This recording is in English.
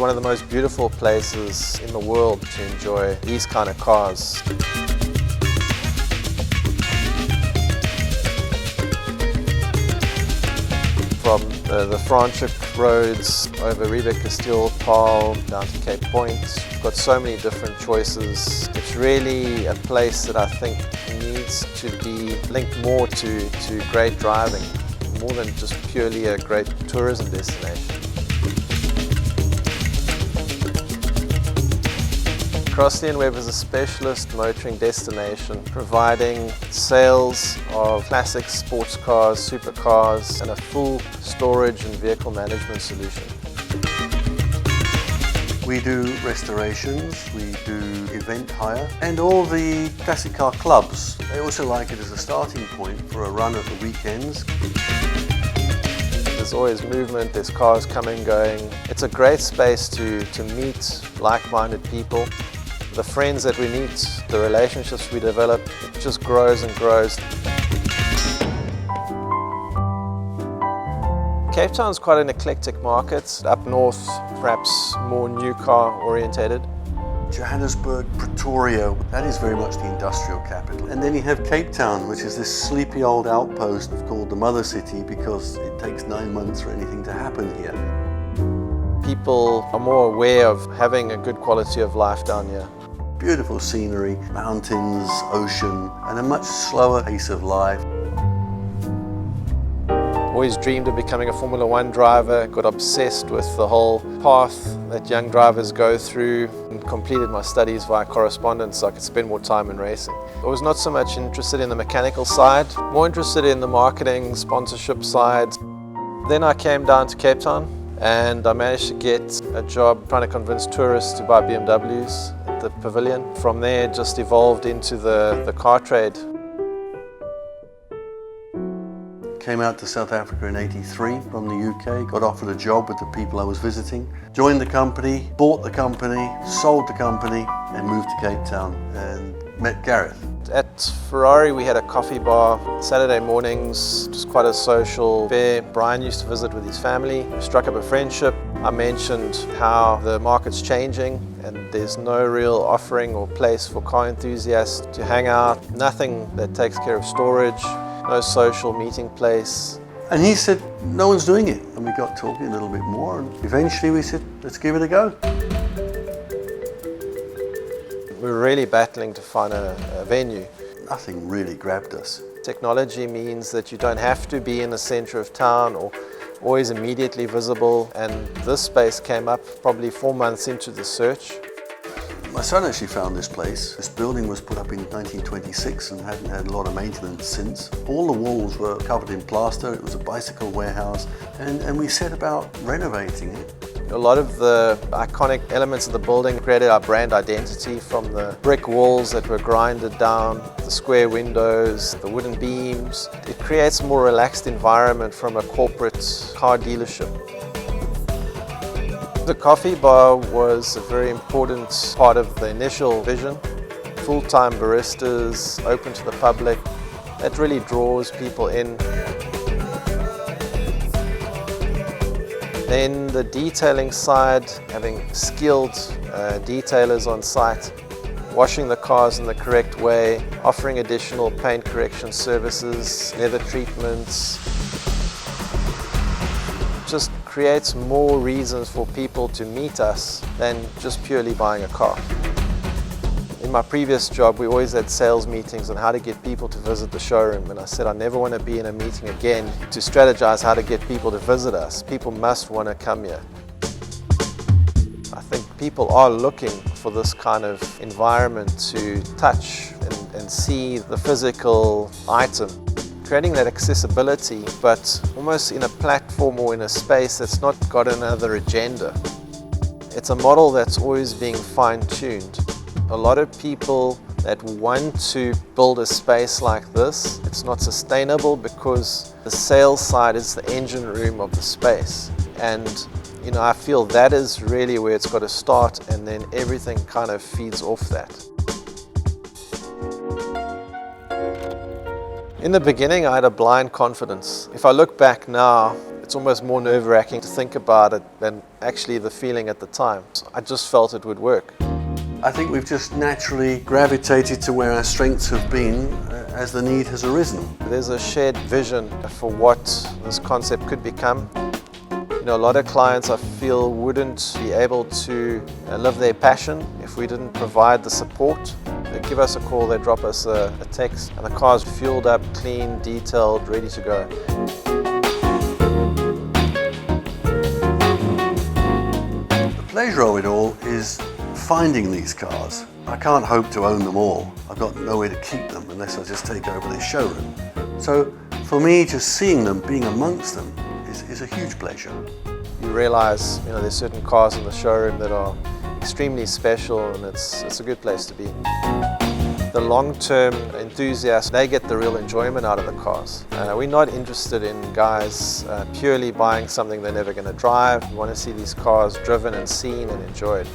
one of the most beautiful places in the world to enjoy these kind of cars. From the Franschhoek roads over Riebeek Kasteel, Paarl, down to Cape Point. We've got so many different choices. It's really a place that I think needs to be linked more to great driving, more than just purely a great tourism destination. Crossley & Webb is a specialist motoring destination providing sales of classic sports cars, supercars and a full storage and vehicle management solution. We do restorations, we do event hire and all the classic car clubs. They also like it as a starting point for a run at the weekends. There's always movement, there's cars coming, going. It's a great space to meet like-minded people. The friends that we meet, the relationships we develop, it just grows and grows. Cape Town's quite an eclectic market. Up north, perhaps more new car orientated. Johannesburg, Pretoria, that is very much the industrial capital. And then you have Cape Town, which is this sleepy old outpost called the Mother City because it takes 9 months for anything to happen here. People are more aware of having a good quality of life down here. Beautiful scenery, mountains, ocean, and a much slower pace of life. Always dreamed of becoming a Formula One driver, got obsessed with the whole path that young drivers go through and completed my studies via correspondence so I could spend more time in racing. I was not so much interested in the mechanical side, more interested in the marketing, sponsorship side. Then I came down to Cape Town and I managed to get a job trying to convince tourists to buy BMWs at the pavilion. From there it just evolved into the car trade. Came out to South Africa in '83 from the UK, got offered a job with the people I was visiting, joined the company, bought the company, sold the company and moved to Cape Town and met Gareth. At Ferrari we had a coffee bar Saturday mornings, just quite a social affair. Bryan used to visit with his family, we struck up a friendship. I mentioned how the market's changing and there's no real offering or place for car enthusiasts to hang out, nothing that takes care of storage, no social meeting place. And he said, no one's doing it. And we got talking a little bit more and eventually we said, let's give it a go. We were really battling to find a venue. Nothing really grabbed us. Technology means that you don't have to be in the center of town or always immediately visible, and this space came up probably 4 months into the search. My son actually found this place. This building was put up in 1926 and hadn't had a lot of maintenance since. All the walls were covered in plaster, it was a bicycle warehouse, and we set about renovating it. A lot of the iconic elements of the building created our brand identity, from the brick walls that were grinded down, the square windows, the wooden beams. It creates a more relaxed environment from a corporate car dealership. The coffee bar was a very important part of the initial vision. Full-time baristas, open to the public, that really draws people in. Then the detailing side, having skilled detailers on site, washing the cars in the correct way, offering additional paint correction services, leather treatments. Just creates more reasons for people to meet us than just purely buying a car. In my previous job, we always had sales meetings on how to get people to visit the showroom, and I said I never want to be in a meeting again to strategize how to get people to visit us. People must want to come here. I think people are looking for this kind of environment to touch and see the physical item. Creating that accessibility, but almost in a platform or in a space that's not got another agenda. It's a model that's always being fine-tuned. A lot of people that want to build a space like this, it's not sustainable because the sales side is the engine room of the space. And I feel that is really where it's got to start, and then everything kind of feeds off that. In the beginning, I had a blind confidence. If I look back now, It's almost more nerve-wracking to think about it than actually the feeling at the time. I just felt it would work. I think we've just naturally gravitated to where our strengths have been as the need has arisen. There's a shared vision for what this concept could become. You know, a lot of clients I feel wouldn't be able to live their passion if we didn't provide the support. They give us a call, they drop us a text, and the car's fueled up, clean, detailed, ready to go. The pleasure of it all is finding these cars. I can't hope to own them all. I've got nowhere to keep them unless I just take over this showroom. So for me, just seeing them, being amongst them, is a huge pleasure. You realize, you know, there's certain cars in the showroom that are extremely special, and it's a good place to be. The long-term enthusiasts, they get the real enjoyment out of the cars. We're not interested in guys purely buying something they're never going to drive. We want to see these cars driven and seen and enjoyed.